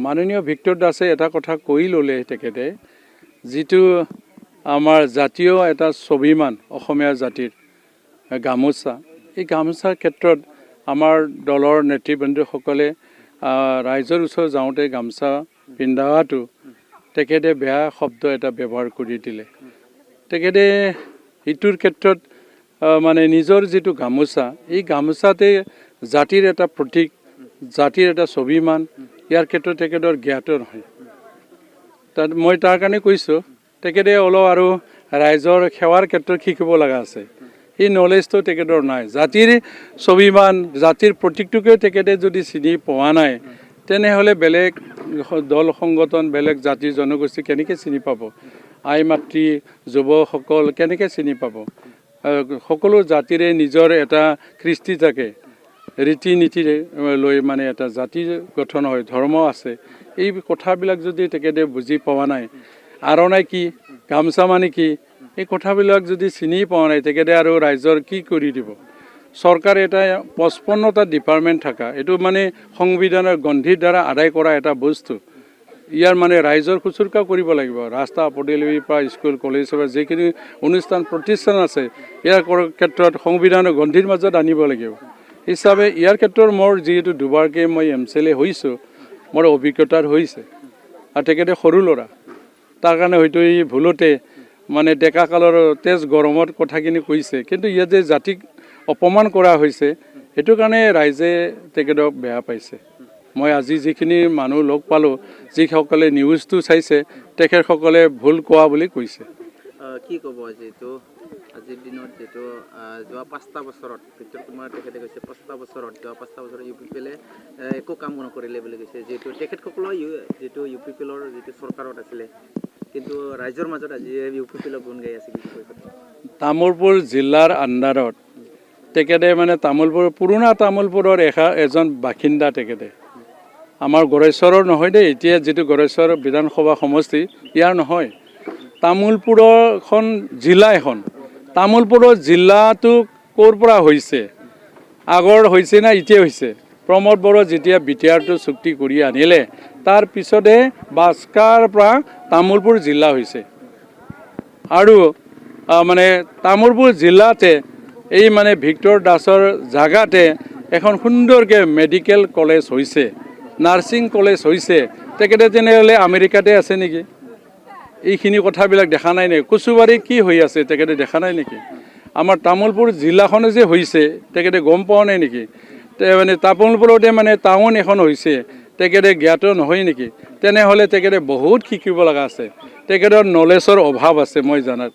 মাননীয় ভিক্টৰ দাসে এটা কথা কৈ ল'লে তেখেতে যিটো আমাৰ জাতীয় এটা স্বাভিমান অসমীয়া জাতিৰ গামোচা এই গামোচাৰ ক্ষেত্ৰত আমাৰ দলৰ নেতৃবৃন্দসকলে ৰাইজৰ ওচৰত যাওঁতে গামোচা পিন্ধাটো তেখেতে বেয়া শব্দ এটা ব্যৱহাৰ কৰি দিলে তেখেতে ইটোৰ ক্ষেত্ৰত মানে নিজৰ যিটো গামোচা এই গামোচাতে জাতিৰ এটা প্ৰতীক জাতিৰ এটা স্বাভিমান ইয়াৰ ক্ষেত্ৰত তেখেতৰ জ্ঞাত নহয় তাত মই তাৰ কাৰণে কৈছোঁ তেখেতে অলপ আৰু ৰাইজৰ সেৱাৰ ক্ষেত্ৰত শিকিব লগা আছে এই নলেজটো তেখেতৰ নাই জাতিৰ স্বাভিমান জাতিৰ প্ৰতীকটোকে তেখেতে যদি চিনি পোৱা নাই তেনেহ'লে বেলেগ দল সংগঠন বেলেগ জাতি জনগোষ্ঠী কেনেকৈ চিনি পাব আই মাতৃ যুৱকসকল কেনেকৈ চিনি পাব সকলো জাতিৰে নিজৰ এটা কৃষ্টি থাকে ৰীতি নীতিৰে লৈ মানে এটা জাতি গঠন হয় ধৰ্ম আছে এই কথাবিলাক যদি তেখেতে বুজি পোৱা নাই আৰণাই কি গামোচা মানে কি এই কথাবিলাক যদি চিনি পোৱা নাই তেখেতে আৰু ৰাইজৰ কি কৰি দিব চৰকাৰে এটা 55টা ডিপাৰ্টমেণ্ট থকা এইটো মানে সংবিধানৰ গ্ৰন্থিৰ দ্বাৰা আদায় কৰা এটা বস্তু ইয়াৰ মানে ৰাইজৰ শুশ্ৰূষা কৰিব লাগিব ৰাস্তা পদূলিৰ পৰা স্কুল কলেজৰ পৰা যিখিনি অনুষ্ঠান প্ৰতিষ্ঠান আছে ইয়াৰ ক্ষেত্ৰত সংবিধানৰ গ্ৰন্থিৰ মাজত আনিব লাগিব হিচাপে ইয়াৰ ক্ষেত্ৰত মোৰ যিহেতু দুবাৰকৈ মই MCLA হৈছোঁ মোৰ অভিজ্ঞতাৰ হৈছে আৰু তেখেতে সৰু ল'ৰা তাৰ কাৰণে হয়তো এই ভুলতে মানে ডেকা কালৰ তেজ গৰমত কথাখিনি কৈছে কিন্তু ইয়াত যে জাতিক অপমান কৰা হৈছে সেইটো কাৰণে ৰাইজে তেখেতক বেয়া পাইছে মই আজি যিখিনি মানুহ লগ পালোঁ যিসকলে নিউজটো চাইছে তেখেতসকলে ভুল কোৱা বুলি কৈছে কি ক'ব যিহেতু আজিৰ দিনত যিহেতু যোৱা 5টা বছৰত ভিক্টৰ কুমাৰ তেখেতে কৈছে 5টা বছৰত যোৱা 5টা বছৰত UPPL একো কাম নকৰিলে বুলি কৈছে যিহেতু তেখেতসকলৰ যিটো UPPLৰ যিটো চৰকাৰত আছিলে কিন্তু ৰাইজৰ মাজত আজি UPPLক গুণ গাই আছে কি কৈছে তামোলপুৰ জিলাৰ আণ্ডাৰত তেখেতে মানে পুৰণা তামোলপুৰৰ এজন বাসিন্দা তেখেতে আমাৰ গড়েশ্বৰৰ নহয় দেই এতিয়া যিটো গড়েশ্বৰ বিধানসভা সমষ্টি ইয়াৰ নহয় তামোলপুৰৰখন জিলা এখন তামোলপুৰৰ জিলাটো ক'ৰ পৰা হৈছে আগৰ হৈছে না এতিয়া হৈছে প্ৰমোদ বড়ো যেতিয়া বিটিআৰটো চুক্তি কৰি আনিলে তাৰ পিছতে বাস্কাৰ পৰা তামোলপুৰ জিলা হৈছে আৰু মানে তামোলপুৰ জিলাতে এই মানে ভিক্টৰ দাসৰ জাগাতে এখন সুন্দৰকৈ মেডিকেল কলেজ হৈছে নাৰ্ছিং কলেজ হৈছে তেখেতে তেনেহ'লে আমেৰিকাতে আছে নেকি এইখিনি কথাবিলাক দেখা নাই নেকি কচুবাৰী কি হৈ আছে তেখেতে দেখা নাই নেকি আমাৰ তামোলপুৰ জিলাখনে যে হৈছে তেখেতে গম পোৱা নাই নেকি মানে তামোলপুৰতে মানে টাউন এখন হৈছে তেখেতে জ্ঞাত নহয় নেকি তেনেহ'লে তেখেতে বহুত শিকিব লগা আছে তেখেতৰ নলেজৰ অভাৱ আছে মই জানাত